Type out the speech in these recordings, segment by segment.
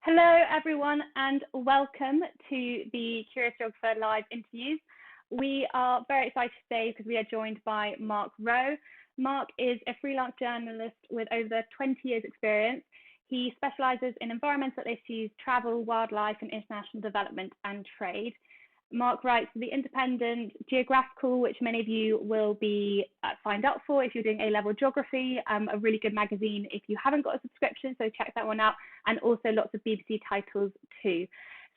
Hello, everyone, and welcome to the Curious Geographer live interviews. We are very excited today because we are joined by Mark Rowe. Mark is a freelance journalist with over 20 years experience. He specialises in environmental issues, travel, wildlife, and international development and trade. Mark writes for the independent Geographical, which many of you will be signed up for if you're doing A-level geography, a really good magazine if you haven't got a subscription, so check that one out, and also lots of BBC titles too.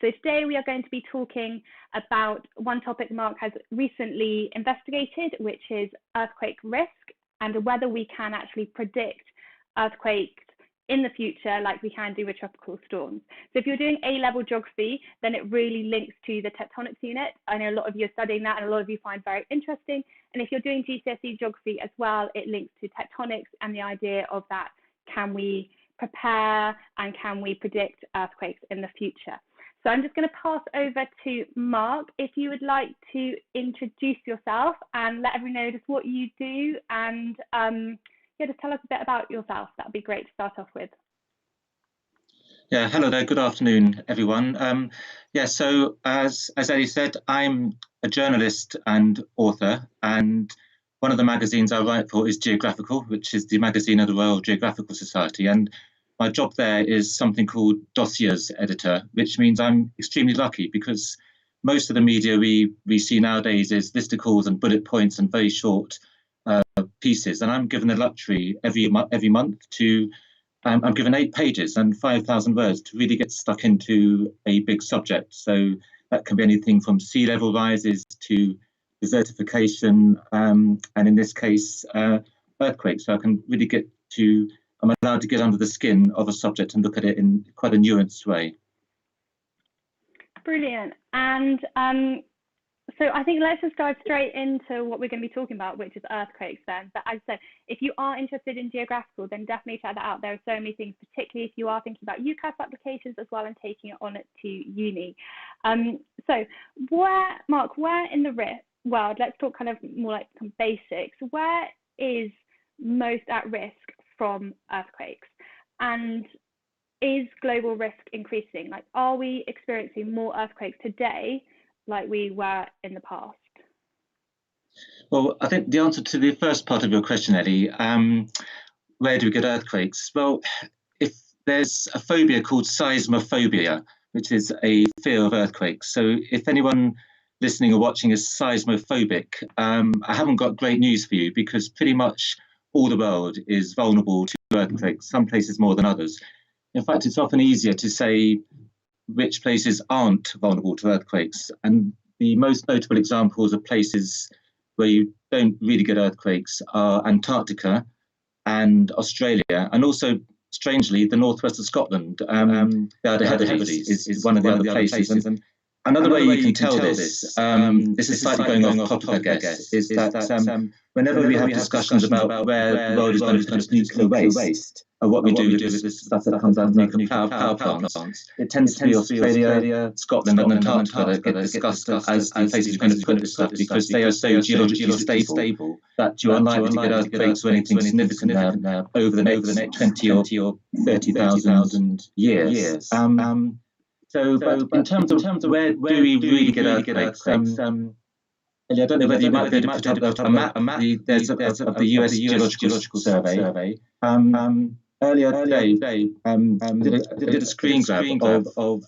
So today we are going to be talking about one topic Mark has recently investigated, which is earthquake risk and whether we can actually predict earthquakes in the future like we can do with tropical storms. So if you're doing A-level geography, then it really links to the tectonics unit. I know a lot of you are studying that and a lot of you find very interesting. And if you're doing GCSE geography as well, it links to tectonics and the idea of that, can we prepare and can we predict earthquakes in the future? So I'm just going to pass over to Mark. If you would like to introduce yourself and let everyone know just what you do and just tell us a bit about yourself. That would be great to start off with. Yeah, hello there. Good afternoon, everyone. So as Ellie said, I'm a journalist and author, and one of the magazines I write for is Geographical, which is the magazine of the Royal Geographical Society. And my job there is something called dossiers editor, which means I'm extremely lucky because most of the media we see nowadays is listicles and bullet points and very short pieces, and I'm given the luxury every month to I'm given 8 pages and 5,000 words to really get stuck into a big subject. So that can be anything from sea level rises to desertification, and in this case earthquakes. So I can really I'm allowed to get under the skin of a subject and look at it in quite a nuanced way. Brilliant. And so I think let's just dive straight into what we're going to be talking about, which is earthquakes then. But as I said, if you are interested in Geographical, then definitely check that out. There are so many things, particularly if you are thinking about UCAS applications as well and taking it on to uni. So Mark, where in the world, let's talk kind of more like some basics, where is most at risk from earthquakes? And is global risk increasing? Like, are we experiencing more earthquakes today like we were in the past? Well, I think the answer to the first part of your question, Ellie, where do we get earthquakes? Well, if there's a phobia called seismophobia, which is a fear of earthquakes. So if anyone listening or watching is seismophobic, I haven't got great news for you because pretty much all the world is vulnerable to earthquakes, some places more than others. In fact, it's often easier to say which places aren't vulnerable to earthquakes. And the most notable examples of places where you don't really get earthquakes are Antarctica and Australia, and also, strangely, the northwest of Scotland. The Hebrides is one of the other places. And another way you can tell this, this is slightly going off topic, I guess, is that whenever we have discussions about where the world is going to produce nuclear waste, or what we do with this stuff that comes out of nuclear power plants, it tends to be Australia, Scotland, and Antarctica that get discussed as the places you're going to put this stuff because they are so geologically stable that you're unlikely to get earthquakes or anything significant there over the next 20 or 30,000 years. So, but in terms of where do we really get earthquakes? I don't know whether you might be able to put up a map. There's of the US Geological Survey. Earlier today, did a screen grab of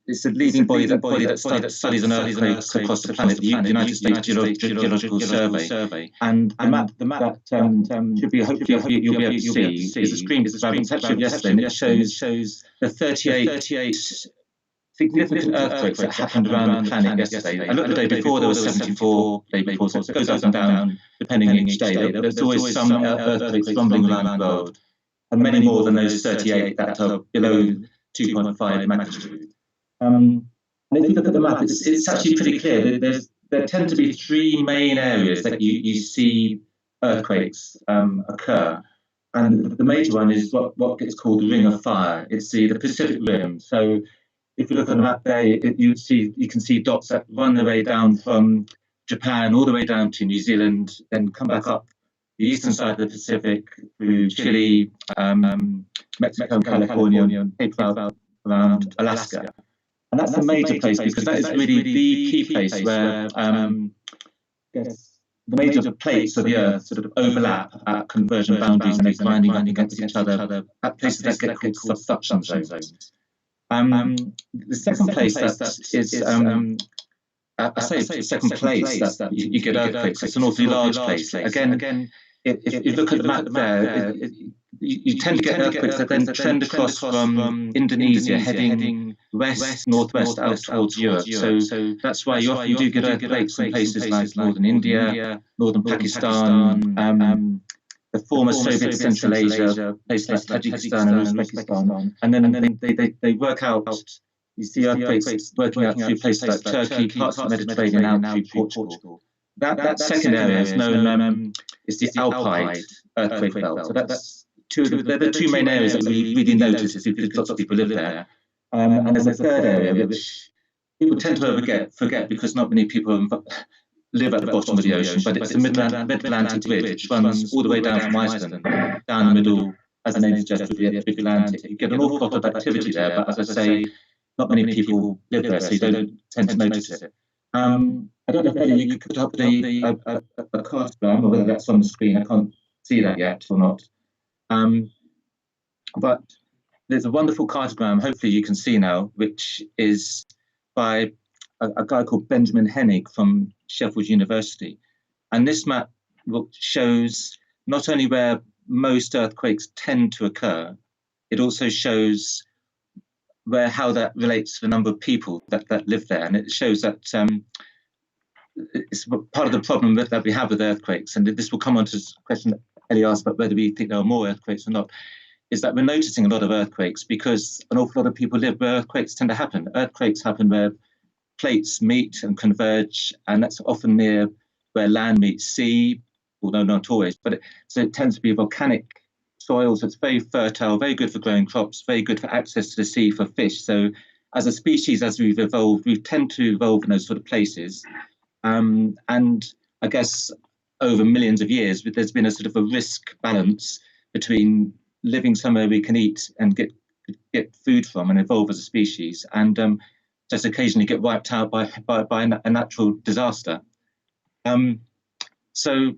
it's a leading body that studies on earthquakes across the planet, the United States Geological Survey. And the map that should be hopefully you'll be able to see is a screen grab of yesterday, and it shows the 38 significant earthquakes that happened around the planet yesterday. I looked the day before, there was 74 the day before, so it goes up and down depending on each day. There's always some earthquakes rumbling around the world, and many more than those 38 that are below 2.5 magnitude. And if you look at the map, it's actually pretty clear. There tend to be 3 main areas that you see earthquakes occur. And the major one is what gets called the Ring of Fire. It's the Pacific Rim. So if you look on the map there, you can see dots that run their way down from Japan all the way down to New Zealand, then come back up the eastern side of the Pacific, through Chile, Mexico, California, and Cape Verde around Alaska. And that's a major place because that is really the key place where the major plates of the Earth sort of overlap at convergent boundaries and they're grinding up against each other at places that get called subduction zones. The second place that is, I say the second place that you get earthquakes, it's an awfully large place. Again, if you look at the map there, you tend to get earthquakes that then trend across from Indonesia, heading west, northwest, out towards Europe. So that's why you often do get earthquakes in places like northern India, northern Pakistan, the former Soviet Central Asia, places like Tajikistan and Uzbekistan. And then they work out, you see earthquakes working out through places like Turkey, parts of the Mediterranean, out through Portugal. That second area is known is the Alpide earthquake belt. So that's they're the two main areas that we really notice because lots of people live there. And there's a third area which people tend to forget because not many people live at the bottom of the ocean, but it's the Mid-Atlantic Ridge, which runs all the way down from Iceland, down the middle, as the name suggests, with the Atlantic. You get an awful lot of activity there, but as I say, not many people live there, so you don't tend to notice it. I don't know if Eddie, you could put up a cartogram, or whether that's on the screen. I can't see that yet or not. But there's a wonderful cartogram, hopefully you can see now, which is by a guy called Benjamin Hennig from Sheffield University. And this map shows not only where most earthquakes tend to occur, it also shows how that relates to the number of people that live there. And it shows that it's part of the problem that we have with earthquakes, and this will come on to a question that Ellie asked about whether we think there are more earthquakes or not, is that we're noticing a lot of earthquakes because an awful lot of people live where earthquakes tend to happen. Earthquakes happen where plates meet and converge, and that's often near where land meets sea, although not always, but so it tends to be volcanic soil, so it's very fertile, very good for growing crops, very good for access to the sea for fish. So as a species, as we've evolved, we tend to evolve in those sort of places. And I guess over millions of years, there's been a sort of a risk balance between living somewhere we can eat and get food from and evolve as a species, and just occasionally get wiped out by a natural disaster. So,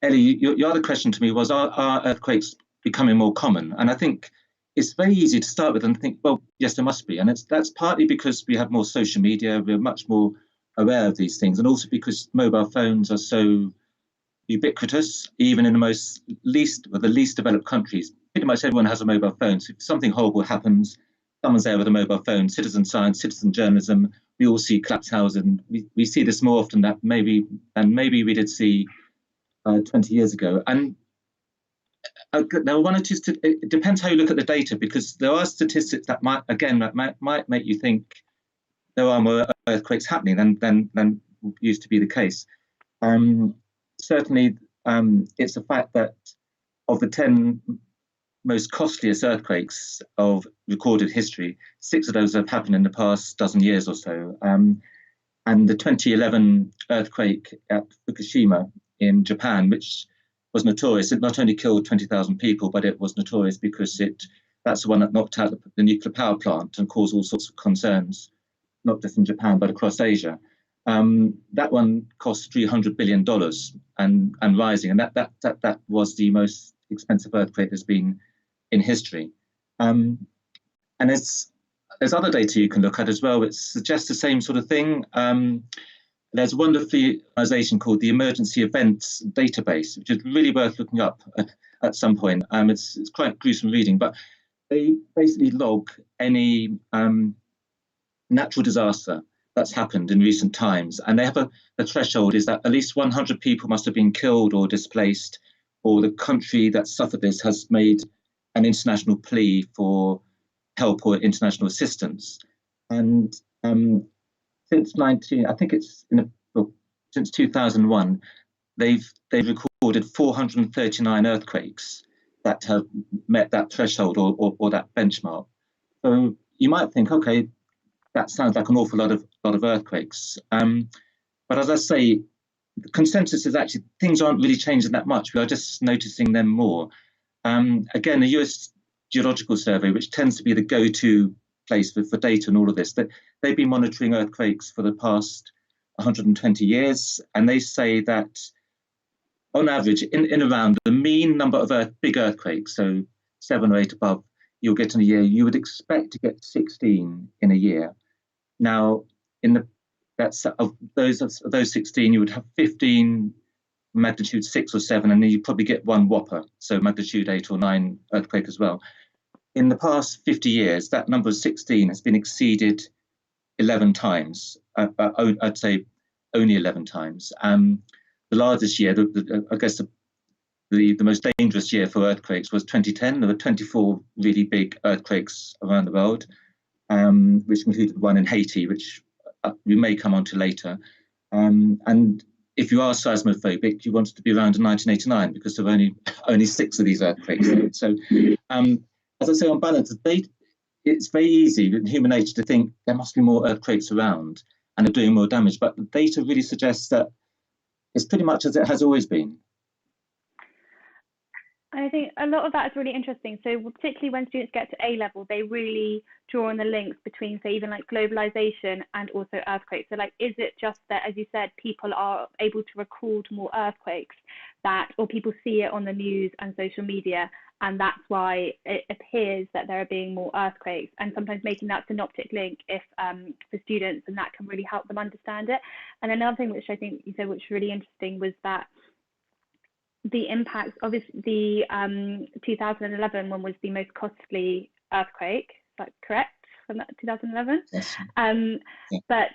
Ellie, your other question to me was, are earthquakes becoming more common? And I think it's very easy to start with and think, well, yes, there must be. And that's partly because we have more social media, we're much more aware of these things, and also because mobile phones are so ubiquitous, even in the least developed countries. Pretty much everyone has a mobile phone. So if something horrible happens, someone's there with a mobile phone. Citizen science, citizen journalism, we all see collapse towers, and we see this more often than maybe we did see 20 years ago. And there are one or two. It depends how you look at the data, because there are statistics that might make you think there are more earthquakes happening than used to be the case. Certainly, it's a fact that of the 10 most costliest earthquakes of recorded history, 6 of those have happened in the past dozen years or so. And the 2011 earthquake at Fukushima in Japan, which was notorious, it not only killed 20,000 people, but it was notorious because that's the one that knocked out the nuclear power plant and caused all sorts of concerns, not just in Japan, but across Asia. That one cost $300 billion and rising, and that was the most expensive earthquake there's been in history. And there's other data you can look at as well which suggests the same sort of thing. There's a wonderful organisation called the Emergency Events Database, which is really worth looking up at some point. It's quite gruesome reading, but they basically log any natural disaster that's happened in recent times, and they have a threshold is that at least 100 people must have been killed or displaced, or the country that suffered this has made an international plea for help or international assistance. And since 2001, they've recorded 439 earthquakes that have met that threshold or that benchmark. So you might think, okay, that sounds like an awful lot of earthquakes. But as I say, the consensus is actually things aren't really changing that much. We are just noticing them more. Again, the US Geological Survey, which tends to be the go-to place for data and all of this, that they've been monitoring earthquakes for the past 120 years, and they say that on average, in around the mean number of big earthquakes, so 7 or 8 above, you'll get in a year, you would expect to get 16 in a year. Now, of those 16, you would have 15 magnitude 6 or 7, and then you probably get one whopper, so magnitude 8 or 9 earthquake as well. In the past 50 years, that number of 16 has been exceeded 11 times. I'd say only 11 times. The largest year, I guess the most dangerous year for earthquakes was 2010. There were 24 really big earthquakes around the world, which included one in Haiti, which we may come on to later. And if you are seismophobic, you want it to be around in 1989 because there were only 6 of these earthquakes. So, as I say, on balance, it's very easy in human nature to think there must be more earthquakes around and they're doing more damage. But the data really suggests that it's pretty much as it has always been. I think a lot of that is really interesting. So particularly when students get to A level, they really draw on the links between, say, even like globalization and also earthquakes. So like, is it just that, as you said, people are able to record more earthquakes or people see it on the news and social media, and that's why it appears that there are being more earthquakes, and sometimes making that synoptic link for students, and that can really help them understand it. And another thing which I think you said, which was really interesting, was that the impacts, obviously the 2011 one was the most costly earthquake, is that correct, from that 2011? Yes. Yeah. But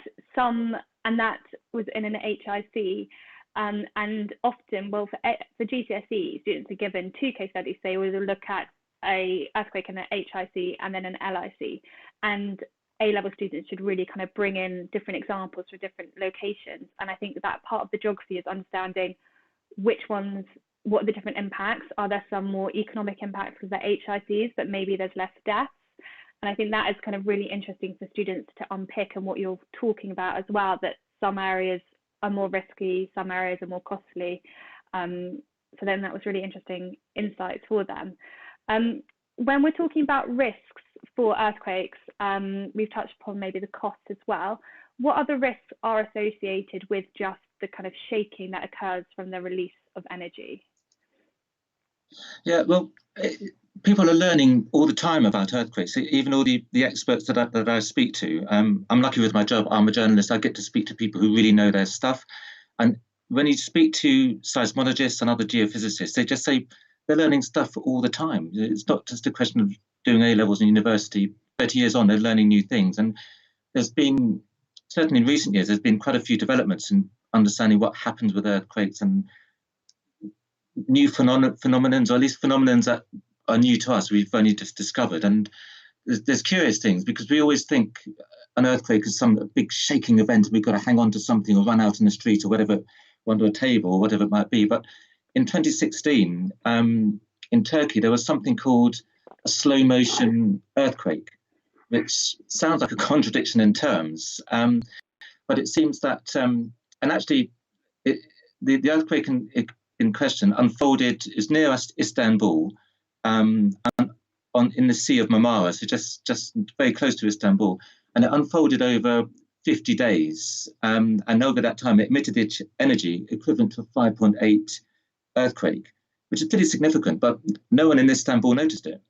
and that was in an HIC, and often, well, for GCSE, students are given 2 case studies. They will look at a earthquake in an HIC and then an LIC, and A-level students should really kind of bring in different examples for different locations. And I think that part of the geography is understanding which ones, what are the different impacts. Are there some more economic impacts because they're HICs, but maybe there's less deaths? And I think that is kind of really interesting for students to unpick, and what you're talking about as well, that some areas are more risky, some areas are more costly. So then that was really interesting insights for them. When we're talking about risks for earthquakes, we've touched upon maybe the cost as well. What other risks are associated with just the kind of shaking that occurs from the release of energy? Yeah, well, people are learning all the time about earthquakes, even all the experts that I speak to. I'm lucky with my job. I'm a journalist. I get to speak to people who really know their stuff. And when you speak to seismologists and other geophysicists, they just say they're learning stuff all the time. It's not just a question of doing A-levels in university. 30 years on, they're learning new things. And there's been, certainly in recent years, there's been quite a few developments in understanding what happens with earthquakes and new phenomenons, or at least phenomenons that are new to us, we've only just discovered. And there's curious things, because we always think an earthquake is some big shaking event and we've got to hang on to something or run out in the street or whatever, under a table or whatever it might be. But in 2016, in Turkey, there was something called a slow motion earthquake, which sounds like a contradiction in terms. But it seems that, and actually, the earthquake in question unfolded is near Istanbul, and in the Sea of Marmara, so just very close to Istanbul, and it unfolded over 50 days, and over that time it emitted energy equivalent to a 5.8 earthquake, which is pretty significant, but no one in Istanbul noticed it,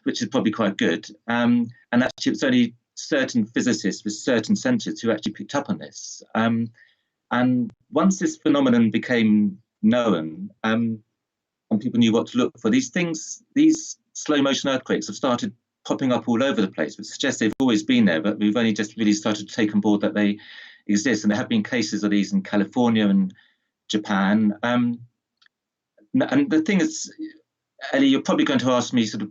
which is probably quite good. And actually it's only certain physicists with certain sensors who actually picked up on this. And once this phenomenon became known, and people knew what to look for, these slow motion earthquakes have started popping up all over the place, which suggests they've always been there, but we've only just really started to take on board that they exist. And there have been cases of these in California and Japan. And the thing is, Ellie, you're probably going to ask me sort of,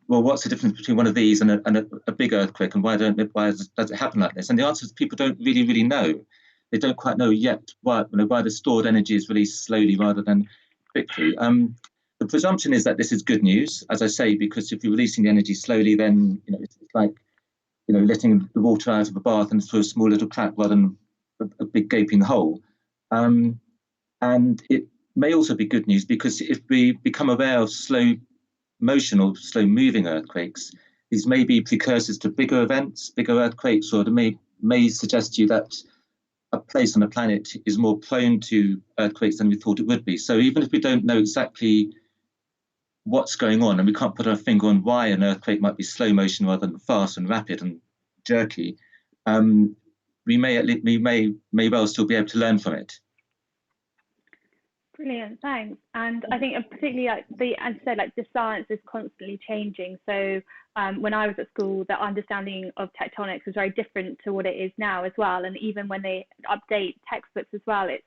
well, what's the difference between one of these and a big earthquake, and why does it happen like this? And the answer is people don't really know. They don't quite know yet why the stored energy is released slowly rather than quickly. The presumption is that this is good news, as I say, because if you're releasing the energy slowly, then it's like letting the water out of a bath and through a small little crack rather than a big gaping hole. And it may also be good news, because if we become aware of slow motion or slow moving earthquakes, these may be precursors to bigger events, bigger earthquakes, or they may suggest to you that a place on the planet is more prone to earthquakes than we thought it would be. So even if we don't know exactly what's going on, and we can't put our finger on why an earthquake might be slow motion rather than fast and rapid and jerky, we may well still be able to learn from it. Brilliant, thanks. And I think particularly as I said, the science is constantly changing. So when I was at school, the understanding of tectonics was very different to what it is now as well. And even when they update textbooks as well, it's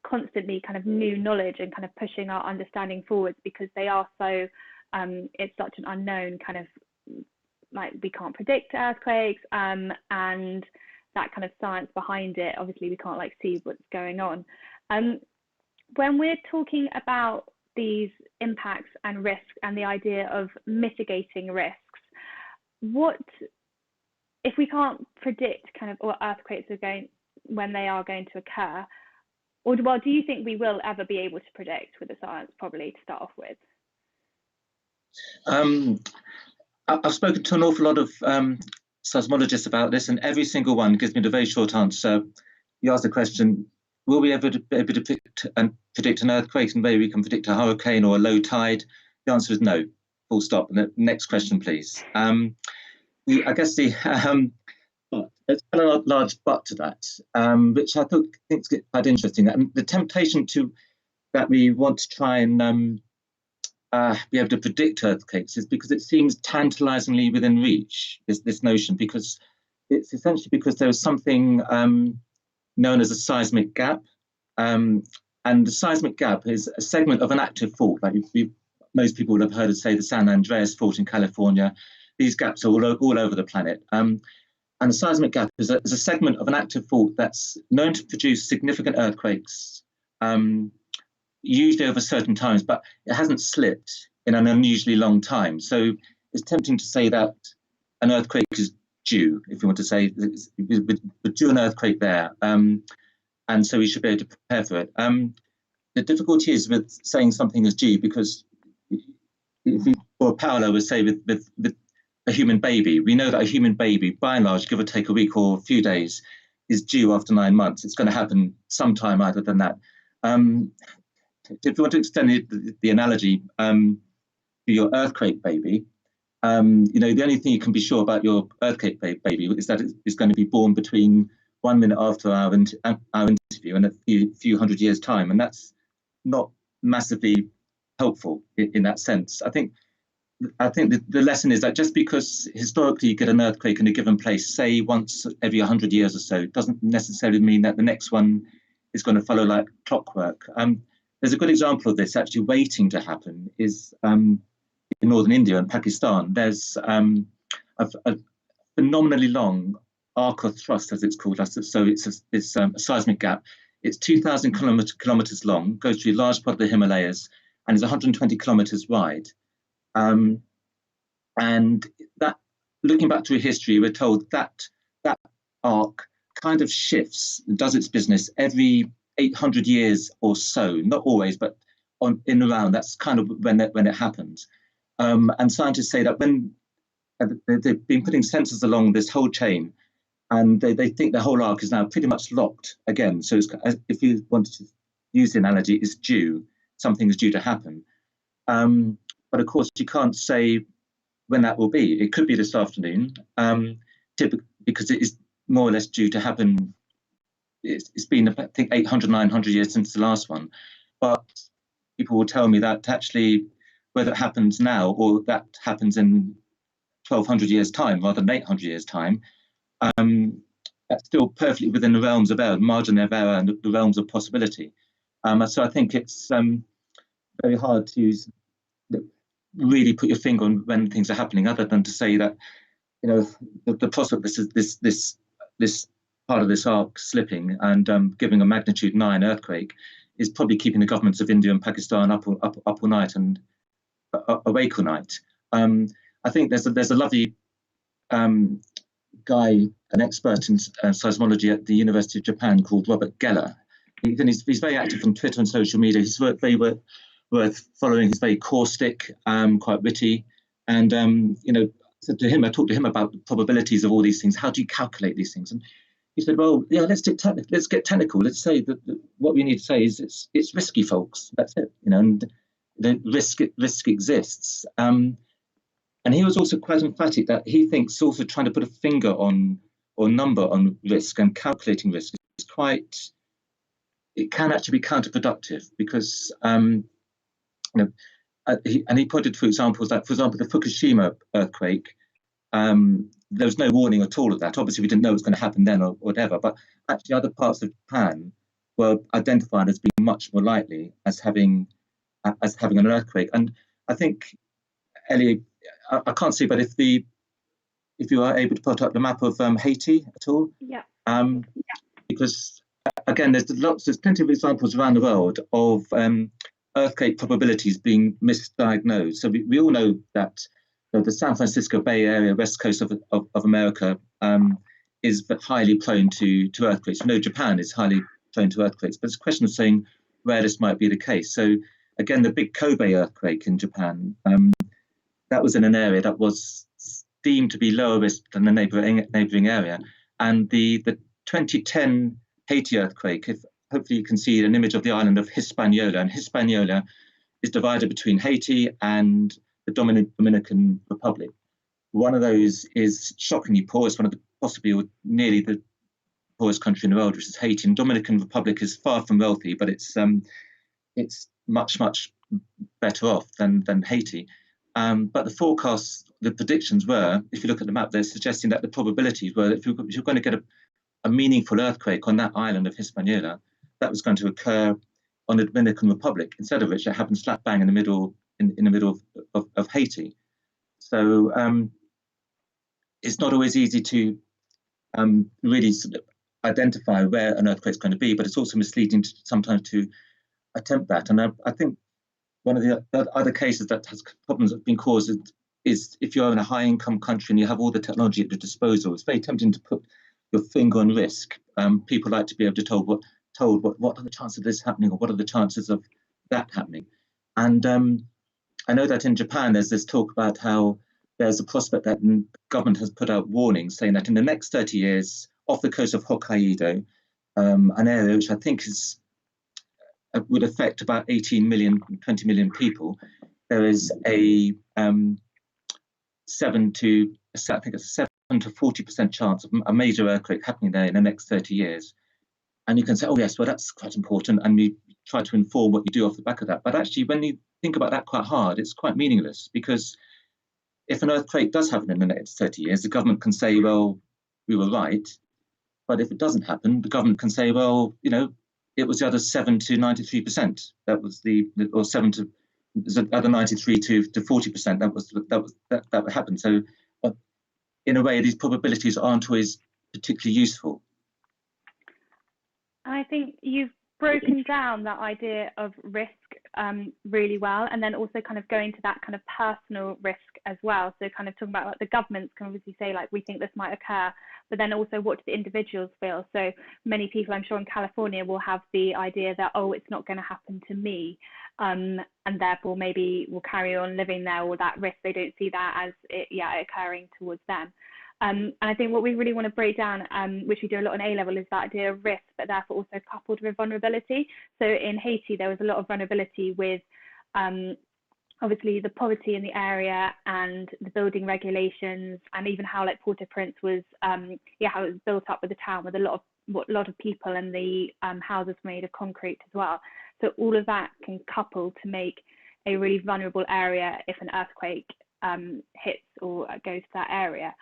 constantly kind of new knowledge and kind of pushing our understanding forwards, because they are so, it's such an unknown kind of, we can't predict earthquakes, and that kind of science behind it, obviously we can't see what's going on. When we're talking about these impacts and risks and the idea of mitigating risks, what if we can't predict kind of what earthquakes when they are going to occur, or do you think we will ever be able to predict with the science, probably to start off with? I've spoken to an awful lot of seismologists about this, and every single one gives me the very short answer. You ask the question, will we ever be able to predict an earthquake, and maybe we can predict a hurricane or a low tide? The answer is no, full stop. And the next question, please. I guess there's a large but to that, which I think is quite interesting. And the temptation that we want to try and be able to predict earthquakes is because it seems tantalizingly within reach, this notion, because it's essentially because there is something known as a seismic gap. And the seismic gap is a segment of an active fault. Most people would have heard of, say, the San Andreas fault in California. These gaps are all over the planet. And the seismic gap is a segment of an active fault that's known to produce significant earthquakes, usually over certain times, but it hasn't slipped in an unusually long time. So it's tempting to say that an earthquake is due, if you want to say, we're due an earthquake there. And so we should be able to prepare for it. The difficulty is with saying something is due, because if we draw a parallel, with say, with a human baby, we know that a human baby, by and large, give or take a week or a few days, is due after 9 months. It's going to happen sometime either than that. If you want to extend the analogy to your earthquake baby, the only thing you can be sure about your earthquake baby is that it's going to be born between 1 minute after our interview and a few hundred years' time, and that's not massively helpful in that sense. I think the lesson is that just because historically you get an earthquake in a given place, say once every 100 years or so, doesn't necessarily mean that the next one is going to follow like clockwork. There's a good example of this actually waiting to happen is in northern India and Pakistan. There's a phenomenally long arc of thrust, as it's called. So it's a seismic gap. It's 2,000 kilometers long, goes through a large part of the Himalayas, and is 120 kilometers wide. And that, looking back through history, we're told that that arc kind of shifts, does its business every 800 years or so. Not always, but in around. That's kind of when it happens. And scientists say that when they've been putting sensors along this whole chain, and they think the whole arc is now pretty much locked again. So if you want to use the analogy, it's due. Something is due to happen. But of course, you can't say when that will be. It could be this afternoon, typically, because it is more or less due to happen. It's been, I think, 800, 900 years since the last one. But people will tell me that actually, whether it happens now or that happens in 1,200 years' time rather than 800 years' time, that's still perfectly within the realms of error, margin of error, and the realms of possibility. So I think it's very hard to really put your finger on when things are happening, other than to say that the prospect this part of this arc slipping and giving a magnitude 9 earthquake is probably keeping the governments of India and Pakistan up all night and awake all night. I think there's a lovely guy an expert in seismology at the University of Japan called Robert Geller. He's very active on Twitter and social media. He's very worth following. He's very caustic, quite witty, and I talked to him about the probabilities of all these things. How do you calculate these things? And he said, well, yeah, let's get technical. Let's say that what we need to say is it's risky, folks. That's it, and the risk exists. And he was also quite emphatic that he thinks also trying to put a finger on or number on risk and calculating risk is it can actually be counterproductive because, and he pointed to examples like, for example, the Fukushima earthquake. There was no warning at all of that. Obviously, we didn't know it was going to happen then or whatever, but actually other parts of Japan were identified as being much more likely as having an earthquake. And I think, Ellie, I can't see, but if you are able to put up the map of Haiti at all, yeah, because again, there's plenty of examples around the world of earthquake probabilities being misdiagnosed. So we all know that the San Francisco Bay Area, west coast of America, is highly prone to earthquakes. We know Japan is highly prone to earthquakes, but it's a question of saying where this might be the case. So again, the big Kobe earthquake in Japan, that was in an area that was deemed to be lower risk than the neighbouring area. And the 2010 Haiti earthquake, hopefully you can see an image of the island of Hispaniola, and Hispaniola is divided between Haiti and the Dominican Republic. One of those is shockingly poor. It's one of the possibly or nearly the poorest country in the world, which is Haiti. And Dominican Republic is far from wealthy, but it's much better off than Haiti. But the predictions were, if you look at the map, they're suggesting that the probabilities were that if you're going to get a meaningful earthquake on that island of Hispaniola, that was going to occur on the Dominican Republic, instead of which it happened slap bang in the middle of Haiti. So it's not always easy to really sort of identify where an earthquake is going to be, but it's also misleading sometimes to attempt that. And I think one of the other cases that has problems that have been caused is if you're in a high-income country and you have all the technology at your disposal, it's very tempting to put your finger on risk. People like to be able to told what are the chances of this happening, or what are the chances of that happening. And I know that in Japan there's this talk about how there's a prospect that the government has put out warnings saying that in the next 30 years, off the coast of Hokkaido, an area which I think would affect about 18 million, 20 million people, there is a 7 to 40% chance of a major earthquake happening there in the next 30 years. And you can say, oh yes, well that's quite important, and we try to inform what you do off the back of that. But actually, when you think about that quite hard, it's quite meaningless, because if an earthquake does happen in the next 30 years, the government can say, well, we were right. But if it doesn't happen, the government can say, well, it was the other 7 to 93%. That was or 7 to the other 93 to 40%. That would happen. So in a way, these probabilities aren't always particularly useful. I think you've broken down that idea of risk really well, and then also kind of going to that kind of personal risk as well. So kind of talking about, like, the governments can obviously say, like, we think this might occur, but then also what do the individuals feel? So many people, I'm sure, in California will have the idea that, oh, it's not going to happen to me, and therefore maybe will carry on living there, or that risk, they don't see that as occurring towards them. And I think what we really want to break down, which we do a lot in A-level, is that idea of risk, but therefore also coupled with vulnerability. So in Haiti, there was a lot of vulnerability with obviously the poverty in the area and the building regulations, and even how, like, Port-au-Prince was, how it was built up with the town with a lot of people, and the houses made of concrete as well. So all of that can couple to make a really vulnerable area if an earthquake hits or goes to that area.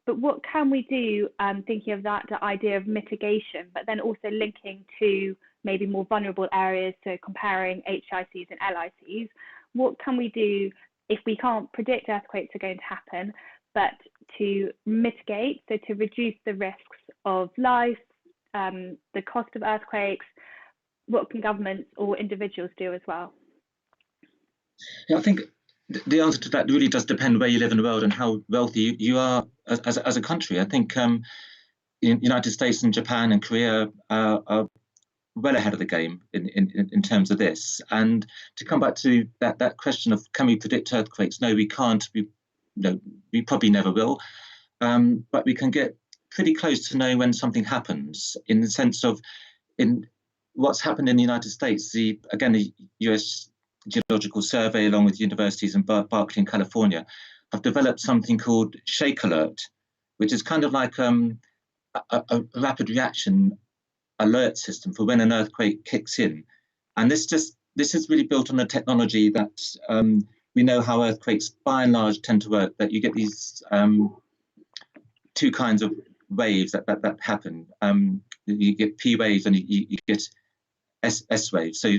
But what can we do, thinking of that, the idea of mitigation, but then also linking to maybe more vulnerable areas, so comparing HICs and LICs, what can we do if we can't predict earthquakes are going to happen, but to mitigate, so to reduce the risks of life, the cost of earthquakes? What can governments or individuals do as well? Yeah, I think The answer to that really does depend where you live in the world and how wealthy you are as a country. I think in United States and Japan and Korea are well ahead of the game in terms of this. And to come back to that question of, can we predict earthquakes? No, we can't. We probably never will. But we can get pretty close to knowing when something happens, in the sense of, in what's happened in the United States. The US Geological Survey, along with universities in Berkeley and California, have developed something called Shake Alert, which is kind of like a rapid reaction alert system for when an earthquake kicks in. And this is really built on a technology that we know how earthquakes by and large tend to work, that you get these two kinds of waves that happen. You get P waves and you get S waves. So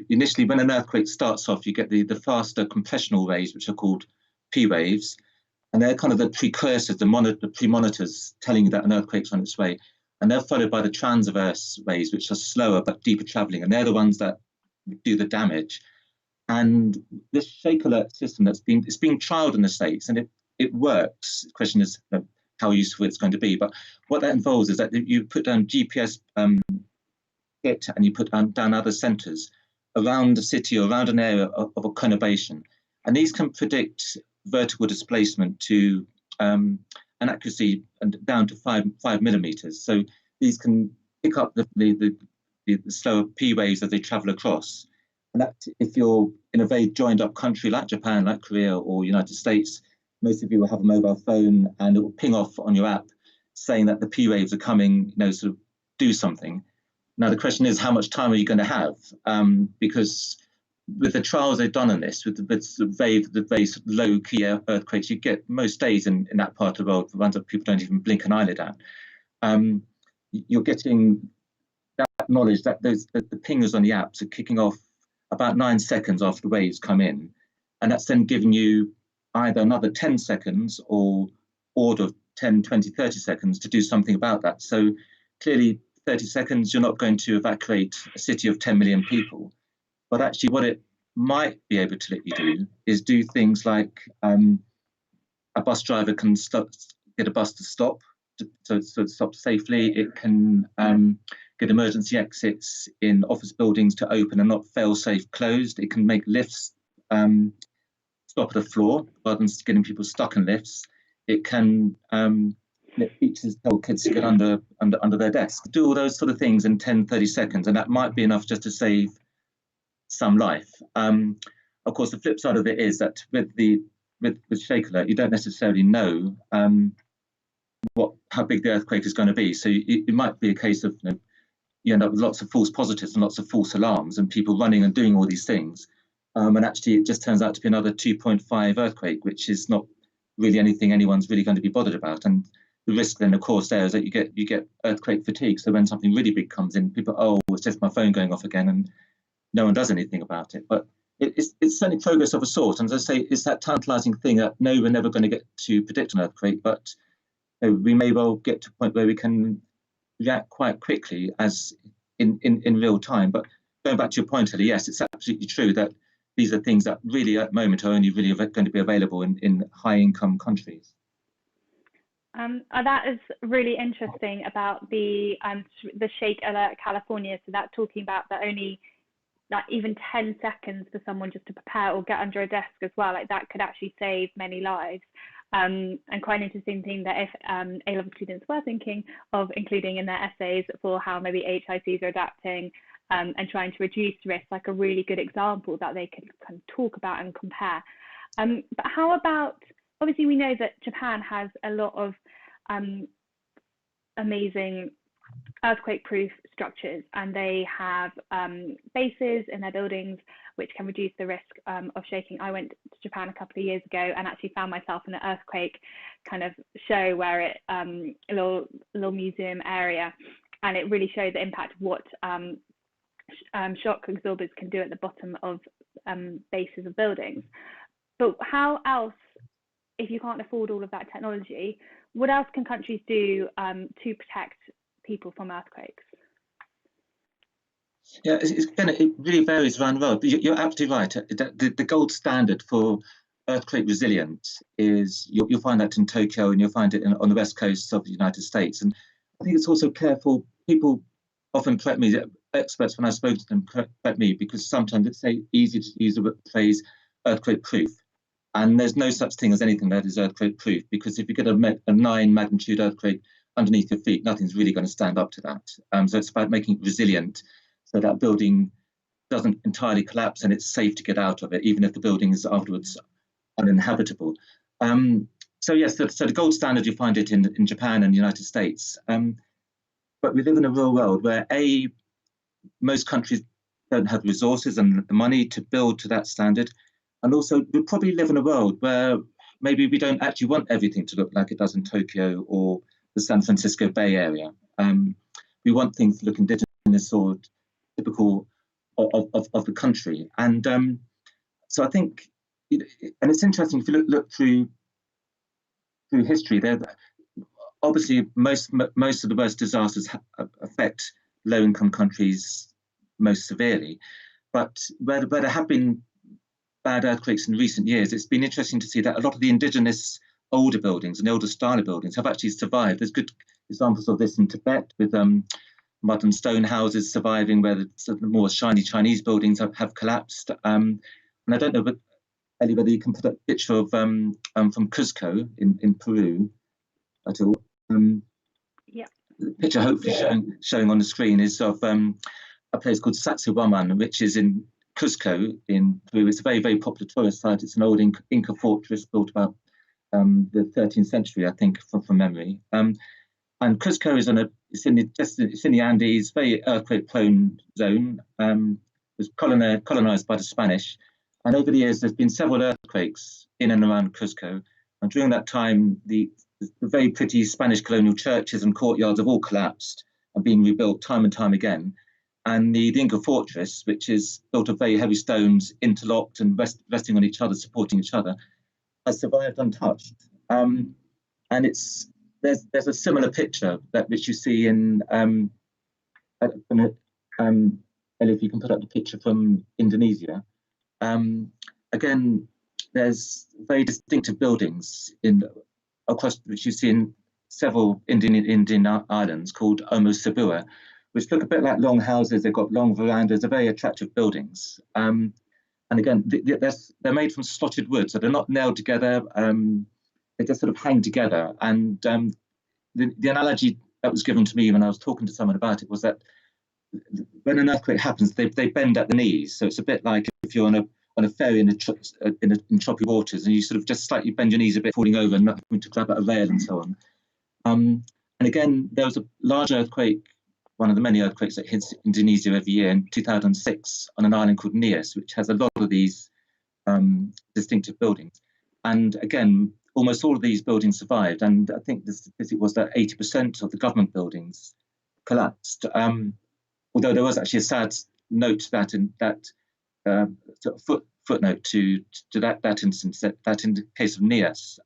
initially, when an earthquake starts off, you get the faster compressional waves, which are called P waves, and they're kind of the precursors, the premonitors telling you that an earthquake's on its way. And they're followed by the transverse waves, which are slower but deeper traveling, and they're the ones that do the damage. And this Shake Alert system it's being trialed in the States, and it works. The question is how useful it's going to be. But what that involves is that you put down GPS kit, and you put down other centers around the city or around an area of a conurbation. And these can predict vertical displacement to an accuracy down to 5 millimeters. So these can pick up the slower P waves as they travel across. And that, if you're in a very joined up country like Japan, like Korea or United States, most of you will have a mobile phone, and it will ping off on your app saying that the P waves are coming, sort of do something. Now, the question is, how much time are you going to have? Because with the trials they've done on this, with the very low key earthquakes, you get most days in that part of the world, the ones that people don't even blink an eyelid at. You're getting that knowledge that the pingers on the apps are kicking off about 9 seconds after the waves come in. And that's then giving you either another 10 seconds or order of 10, 20, 30 seconds to do something about that. So clearly, 30 seconds, you're not going to evacuate a city of 10 million people. But actually, what it might be able to let you do is do things like a bus driver can get a bus to stop, so it stops safely. It can get emergency exits in office buildings to open and not fail-safe closed. It can make lifts stop at a floor rather than getting people stuck in lifts. It can teachers tell kids to get under their desk. Do all those sort of things in 10, 30 seconds, and that might be enough just to save some life. Of course, the flip side of it is that with Shake Alert, you don't necessarily know how big the earthquake is going to be. So it might be a case of you end up with lots of false positives and lots of false alarms and people running and doing all these things. And actually, it just turns out to be another 2.5 earthquake, which is not really anything anyone's really going to be bothered about. And the risk then, of course, there is that you get earthquake fatigue. So when something really big comes in, people, it's just my phone going off again, and no one does anything about it. But it's certainly progress of a sort. And as I say, it's that tantalizing thing that no, we're never going to get to predict an earthquake, but we may well get to a point where we can react quite quickly as in real time. But going back to your point, Ellie, yes, it's absolutely true that these are things that really at the moment are only really going to be available in high income countries. That is really interesting about the Shake Alert California. So that's talking about that only like even 10 seconds for someone just to prepare or get under a desk as well. Like that could actually save many lives. And quite an interesting thing that if A-level students were thinking of including in their essays for how maybe HICs are adapting and trying to reduce risk, like a really good example that they can kind of talk about and compare. But how about, obviously we know that Japan has a lot of amazing earthquake-proof structures, and they have bases in their buildings which can reduce the risk of shaking. I went to Japan a couple of years ago and actually found myself in an earthquake kind of show where it a little museum area, and it really showed the impact of what shock absorbers can do at the bottom of bases of buildings. But how else, if you can't afford all of that technology, what else can countries do to protect people from earthquakes? Yeah, it really varies around the world. But you're absolutely right. The gold standard for earthquake resilience is you'll find that in Tokyo, and you'll find it on the west coast of the United States. And I think it's also careful. People often correct me, experts when I spoke to them correct me, because sometimes it's easy to use the phrase earthquake proof. And there's no such thing as anything that is earthquake proof, because if you get a 9 magnitude earthquake underneath your feet, nothing's really going to stand up to that. So it's about making it resilient, so that building doesn't entirely collapse and it's safe to get out of it, even if the building is afterwards uninhabitable. So yes, so the gold standard, you find it in Japan and the United States. But we live in a real world where most countries don't have resources and the money to build to that standard. And also, we probably live in a world where maybe we don't actually want everything to look like it does in Tokyo or the San Francisco Bay Area. We want things to look indigenous or typical of the country. And so I think, and it's interesting, if you look through history, there obviously most of the worst disasters affect low-income countries most severely. But where there have been bad earthquakes in recent years, it's been interesting to see that a lot of the indigenous older buildings and the older style of buildings have actually survived. There's good examples of this in Tibet with mud and stone houses surviving, where the more shiny Chinese buildings have collapsed. And I don't know, but Ellie, whether you can put a picture of from Cuzco in Peru at all. Yeah. The picture hopefully showing on the screen is of a place called Sacsayhuaman, which is in Cuzco in Peru. It's a very, very popular tourist site. It's an old Inca fortress built about the 13th century, I think, from memory. And Cuzco is it's in the Andes, very earthquake-prone zone. It was colonized by the Spanish, and over the years there's been several earthquakes in and around Cuzco. And during that time, the very pretty Spanish colonial churches and courtyards have all collapsed and been rebuilt time and time again. And the Inca fortress, which is built of very heavy stones, interlocked and resting on each other, supporting each other, has survived untouched. And there's a similar picture which you see in Ellie, if you can put up the picture from Indonesia. Again, there's very distinctive buildings across which you see in several Indian islands called Omo Sabua, which look a bit like long houses. They've got long verandas. They're very attractive buildings. And again, they're made from slotted wood, so they're not nailed together. They just sort of hang together. And the analogy that was given to me when I was talking to someone about it was that when an earthquake happens, they bend at the knees. So it's a bit like if you're on a ferry in choppy waters, and you sort of just slightly bend your knees a bit, falling over and not having to grab at a rail and so on. And again, there was a large earthquake, one of the many earthquakes that hits Indonesia every year in 2006 on an island called Nias, which has a lot of these distinctive buildings. And again, almost all of these buildings survived. And I think the statistic was that 80% of the government buildings collapsed. Although there was actually a sad note to that, in that sort of footnote to that instance, that in the case of Nias,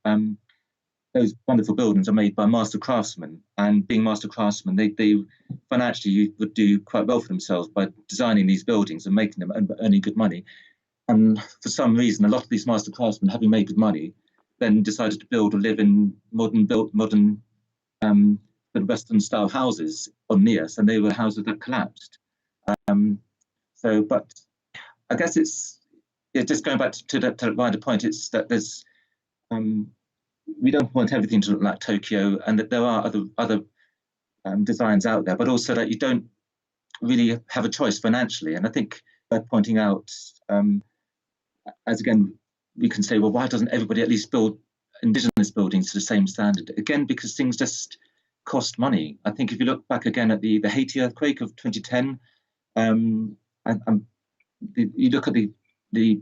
those wonderful buildings are made by master craftsmen, and being master craftsmen, they financially would do quite well for themselves by designing these buildings and making them and earning good money. And for some reason, a lot of these master craftsmen, having made good money, then decided to build or live in modern Western style houses on Nias, and they were houses that collapsed. But I guess it's just going back to the wider point. It's that there's we don't want everything to look like Tokyo, and that there are other designs out there, but also that you don't really have a choice financially. And I think by pointing out, as again, we can say, well, why doesn't everybody at least build indigenous buildings to the same standard? Again, because things just cost money. I think if you look back again at the Haiti earthquake of 2010, you look at the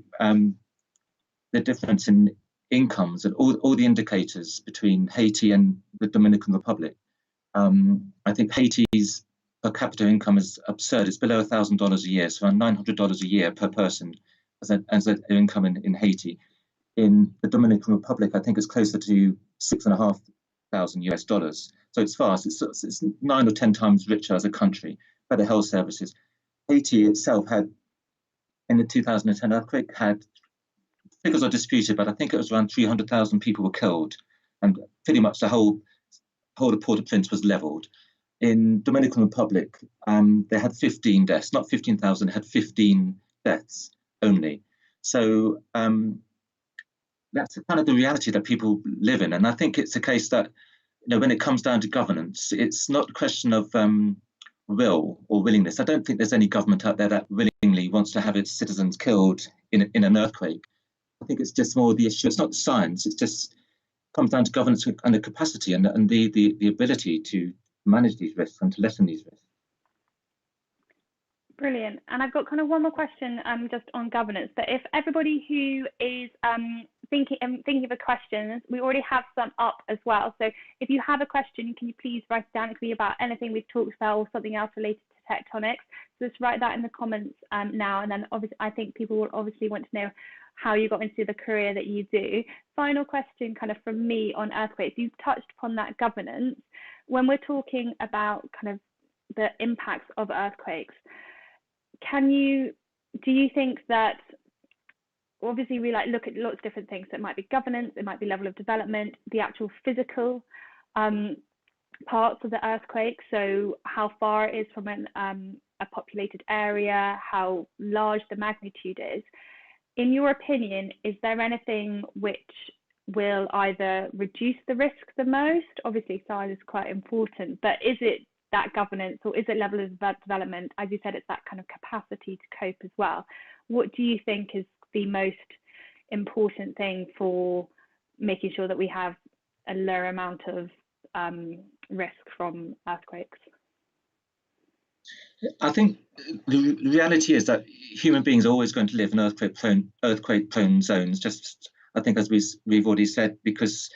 difference in incomes and all the indicators between Haiti and the Dominican Republic. I think Haiti's per capita income is absurd. It's below $1,000 a year, so around $900 a year per person as an income in Haiti. In the Dominican Republic, I think it's closer to $6,500 US. So it's vast. It's 9 or 10 times richer as a country, better health services. Haiti itself had, in the 2010 earthquake, figures are disputed, but I think it was around 300,000 people were killed, and pretty much the whole of Port-au-Prince was leveled. In Dominican Republic, they had 15 deaths, not 15,000, had 15 deaths only. So that's kind of the reality that people live in. And I think it's a case that, when it comes down to governance, it's not a question of will or willingness. I don't think there's any government out there that willingly wants to have its citizens killed in an earthquake. I think it's just more the issue. It's not science. It just comes down to governance and the capacity and the ability to manage these risks and to lessen these risks. Brilliant. And I've got kind of one more question just on governance. But if everybody who is thinking of a question, we already have some up as well. So if you have a question, can you please write it down? It could be about anything we've talked about or something else related to tectonics. So just write that in the comments now. And then obviously, I think people will obviously want to know how you got into the career that you do. Final question kind of from me on earthquakes. You've touched upon that governance. When we're talking about kind of the impacts of earthquakes, do you think that, obviously we look at lots of different things. So it might be governance, it might be level of development, the actual physical parts of the earthquake. So how far it is from a populated area, how large the magnitude is. In your opinion, is there anything which will either reduce the risk the most? Obviously size is quite important, but is it that governance, or is it level of development? As you said, it's that kind of capacity to cope as well. What do you think is the most important thing for making sure that we have a lower amount of risk from earthquakes? I think the reality is that human beings are always going to live in earthquake-prone zones. Just, I think, as we've already said, because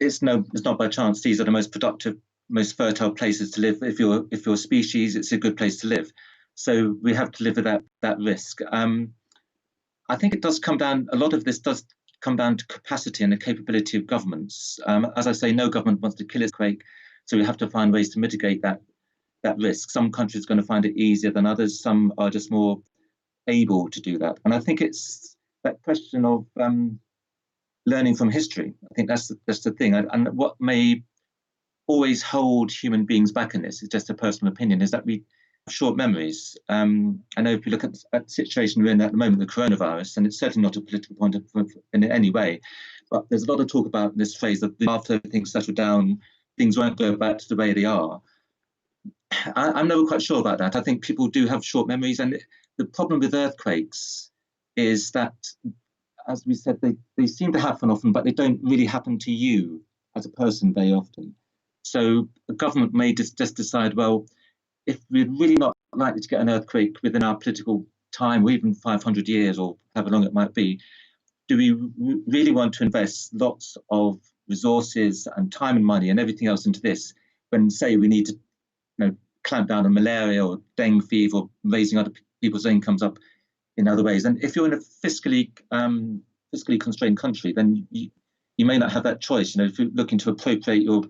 it's not by chance. These are the most productive, most fertile places to live. If you're a species, it's a good place to live. So we have to live with that risk. I think it does come down. A lot of this does come down to capacity and the capability of governments. As I say, no government wants to kill its quake, so we have to find ways to mitigate that risk. Some countries are going to find it easier than others. Some are just more able to do that. And I think it's that question of learning from history. I think that's the thing. And what may always hold human beings back in this, is just a personal opinion, is that we have short memories. I know if you look at the situation we're in at the moment, the coronavirus, and it's certainly not a political point in any way, but there's a lot of talk about this phrase that after things settle down, things won't go back to the way they are. I'm never quite sure about that. I think people do have short memories, and the problem with earthquakes is that, as we said, they seem to happen often, but they don't really happen to you as a person very often. So the government may just decide, well, if we're really not likely to get an earthquake within our political time, or even 500 years, or however long it might be, do we really want to invest lots of resources and time and money and everything else into this, when, say, we need to clamp down on malaria or dengue fever, or raising other people's incomes up in other ways? And if you're in a fiscally constrained country, then you may not have that choice. If you're looking to appropriate your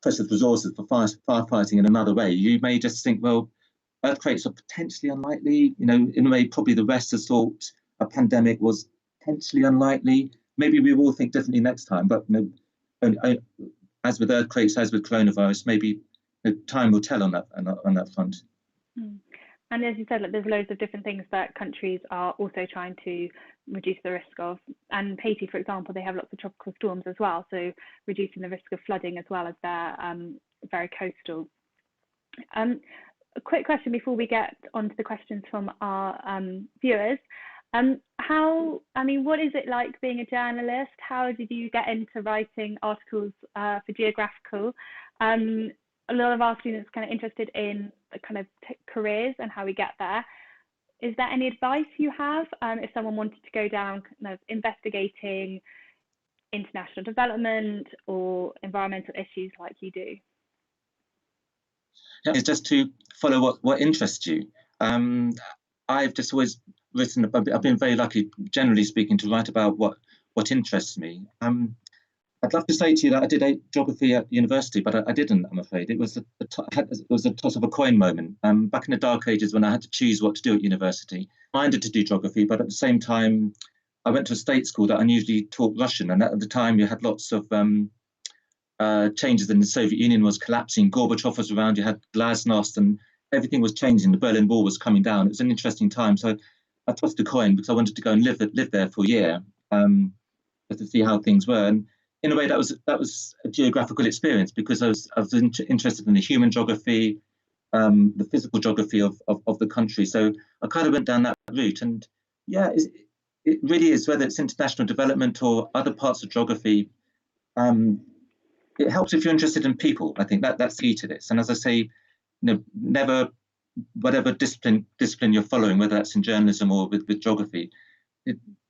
precious resources for firefighting in another way, you may just think, well, earthquakes are potentially unlikely. In a way, probably the West has thought a pandemic was potentially unlikely. Maybe we will think differently next time. But as with earthquakes, as with coronavirus, maybe time will tell on that front. And as you said, there's loads of different things that countries are also trying to reduce the risk of. And Haiti, for example, they have lots of tropical storms as well, so reducing the risk of flooding, as well as they're very coastal. A quick question before we get onto the questions from our viewers. What is it like being a journalist? How did you get into writing articles for Geographical? A lot of our students are kind of interested in the kind of careers and how we get there. Is there any advice you have if someone wanted to go down kind of investigating international development or environmental issues like you do? Yeah, it's just to follow what interests you. I've just always written. I've been very lucky, generally speaking, to write about what interests me. I'd love to say to you that I did geography at university, but I didn't, I'm afraid. It was a toss of a coin moment. Back in the dark ages when I had to choose what to do at university, I minded to do geography, but at the same time, I went to a state school that unusually taught Russian. And at the time, you had lots of changes in the Soviet Union was collapsing. Gorbachev was around, you had glasnost, and everything was changing. The Berlin Wall was coming down. It was an interesting time. So I tossed a coin because I wanted to go and live there for a year to see how things were. And in a way, that was a geographical experience because I was interested in the human geography, the physical geography of the country. So I kind of went down that route. And yeah, it really is, whether it's international development or other parts of geography, it helps if you're interested in people. I think that's key to this. And as I say, never, whatever discipline you're following, whether that's in journalism or with geography,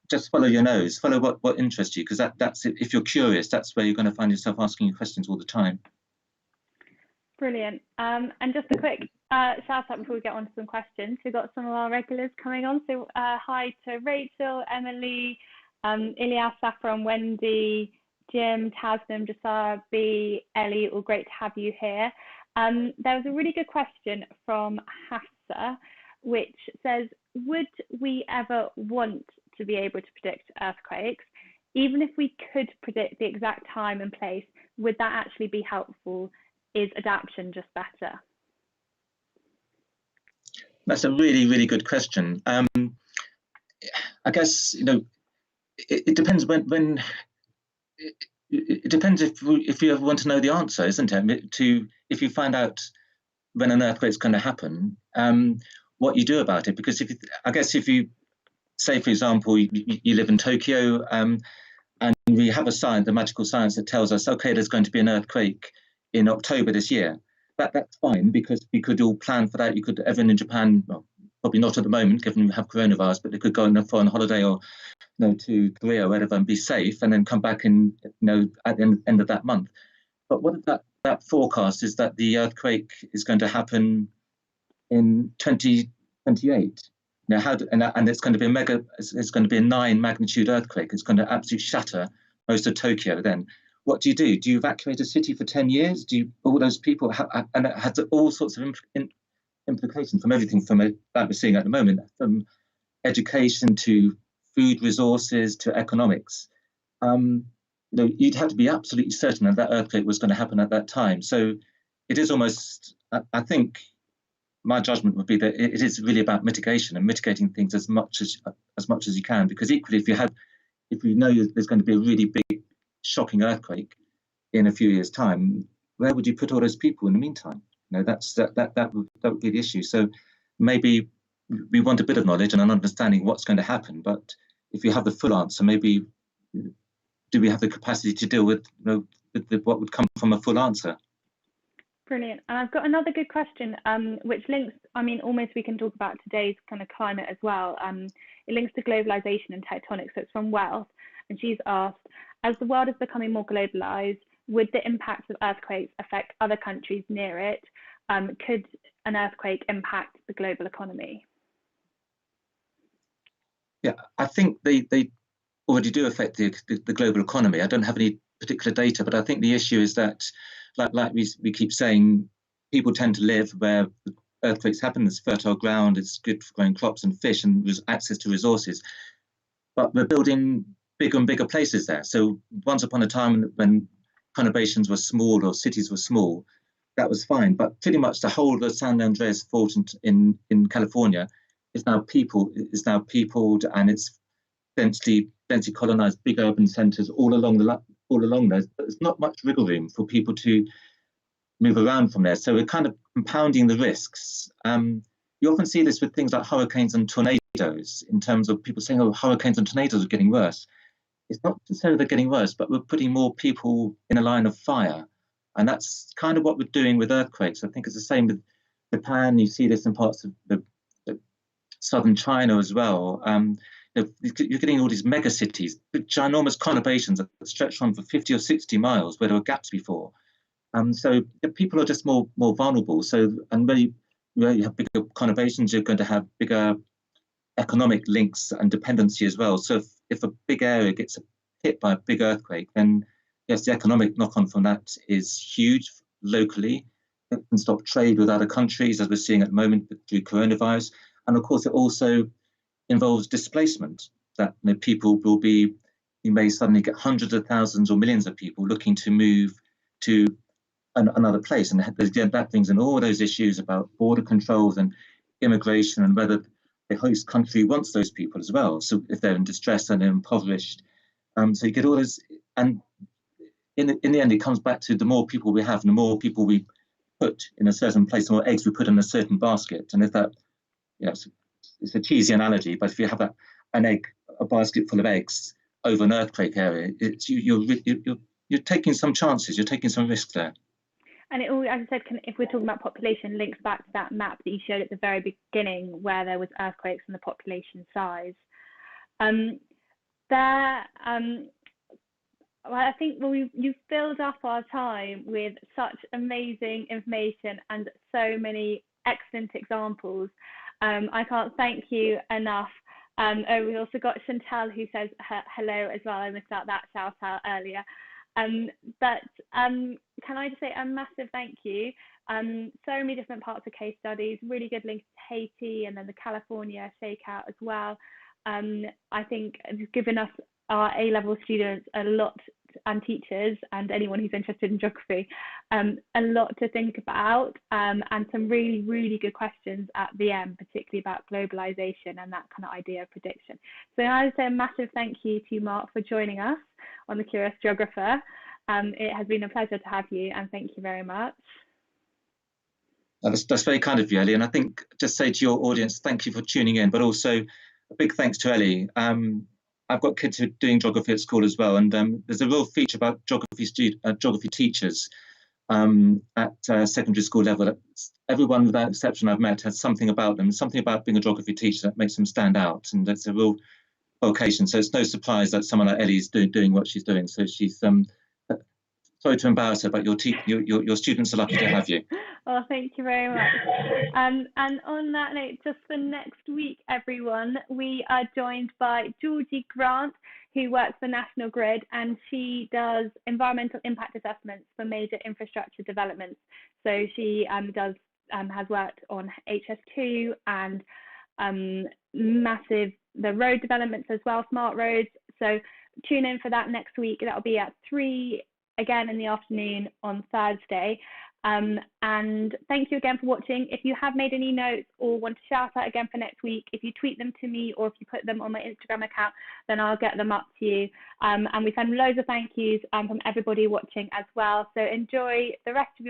just follow your nose, follow what interests you, because that's it. If you're curious, that's where you're going to find yourself asking you questions all the time. Brilliant. And just a quick shout out before we get on to some questions. We've got some of our regulars coming on. So hi to Rachel, Emily, Ilyas, Saffron, Wendy, Jim, Tasnim, Jasar, B, Ellie, all great to have you here. There was a really good question from Hafsa, which says, would we ever want to be able to predict earthquakes? Even if we could predict the exact time and place, would that actually be helpful? Is adaptation just better? That's a really, really good question. I guess, it depends when it depends if you ever want to know the answer, isn't it? If you find out when an earthquake is going to happen, what you do about it. Because if you say, for example, you live in Tokyo, and we have the magical science that tells us, okay, there's going to be an earthquake in October this year. That's fine, because we could all plan for that. Everyone in Japan, well, probably not at the moment, given we have coronavirus, but they could go on a foreign holiday or to Korea or whatever and be safe, and then come back in at the end of that month. But what if that forecast is that the earthquake is going to happen in 2028? And it's going to be it's going to be a 9 magnitude earthquake. It's going to absolutely shatter most of Tokyo. Then what do? Do you evacuate a city for 10 years? All those people and it has all sorts of implications from everything from that we're seeing at the moment, from education to food resources to economics. You'd have to be absolutely certain that earthquake was going to happen at that time. So it is almost, I think, my judgment would be that it is really about mitigation and mitigating things as much as you can. Because equally, if you know there's going to be a really big, shocking earthquake in a few years' time, where would you put all those people in the meantime? That would be the issue. So maybe we want a bit of knowledge and an understanding what's going to happen. But if you have the full answer, maybe do we have the capacity to deal with what would come from a full answer? Brilliant. And I've got another good question, which links, almost we can talk about today's kind of climate as well. It links to globalization and tectonic. So it's from Wealth. And she's asked, as the world is becoming more globalized, would the impacts of earthquakes affect other countries near it? Could an earthquake impact the global economy? Yeah, I think they already do affect the global economy. I don't have any particular data, but I think the issue is that, like we keep saying, people tend to live where earthquakes happen. There's fertile ground, it's good for growing crops and fish, and there's access to resources. But we're building bigger and bigger places there. So once upon a time when conurbations were small or cities were small, that was fine. But pretty much the whole of the San Andreas Fault in California is now peopled, and it's densely colonized, big urban centers all along there. There's not much wiggle room for people to move around from there. So we're kind of compounding the risks. You often see this with things like hurricanes and tornadoes, in terms of people saying, oh, hurricanes and tornadoes are getting worse. It's not necessarily they're getting worse, but we're putting more people in a line of fire. And that's kind of what we're doing with earthquakes. I think it's the same with Japan. You see this in parts of the southern China as well. You're getting all these mega cities, ginormous conurbations that stretch on for 50 or 60 miles where there were gaps before. So people are just more vulnerable. So, and when you have bigger conurbations, you're going to have bigger economic links and dependency as well. So if a big area gets hit by a big earthquake, then yes, the economic knock-on from that is huge locally. It can stop trade with other countries, as we're seeing at the moment through coronavirus. And of course, it also involves displacement, that people will be, you may suddenly get hundreds of thousands or millions of people looking to move to another place. And that brings in all those issues about border controls and immigration and whether the host country wants those people as well. So if they're in distress and they're impoverished. So you get all this, and in the end, it comes back to the more people we have and the more people we put in a certain place, the more eggs we put in a certain basket. And if that, it's a cheesy analogy, but if you have a basket full of eggs over an earthquake area, you're taking some chances, you're taking some risk there. And it all, as I said, if we're talking about population, links back to that map that you showed at the very beginning, where there was earthquakes and the population size. Well, I think you've filled up our time with such amazing information and so many excellent examples. I can't thank you enough. We also got Chantal, who says hello as well. I missed out that shout out earlier. But can I just say a massive thank you. So many different parts of case studies, really good links to Haiti and then the California shakeout as well. I think it's given us, our A-level students, a lot, and teachers and anyone who's interested in geography, a lot to think about, and some really, really good questions at the end, particularly about globalization and that kind of idea of prediction. So I would say a massive thank you to Mark for joining us on The Curious Geographer. It has been a pleasure to have you, and thank you very much. That's very kind of you, Ellie. And I think just say to your audience, thank you for tuning in, but also a big thanks to Ellie. I've got kids who are doing geography at school as well, and there's a real feature about geography teachers at secondary school level. Everyone, without exception, I've met has something about them, something about being a geography teacher that makes them stand out, and that's a real vocation. So it's no surprise that someone like Ellie's doing what she's doing. So she's sorry to embarrass her, but your students are lucky to have you. Oh, thank you very much. And on that note, just for next week, everyone, we are joined by Georgie Grant, who works for National Grid, and she does environmental impact assessments for major infrastructure developments. So she has worked on HS2 and the road developments as well, smart roads. So tune in for that next week. That'll be at 3 again in the afternoon on Thursday. And thank you again for watching. If you have made any notes or want to shout out again for next week, if you tweet them to me or if you put them on my Instagram account, then I'll get them up to you. And we send loads of thank yous from everybody watching as well. So enjoy the rest of your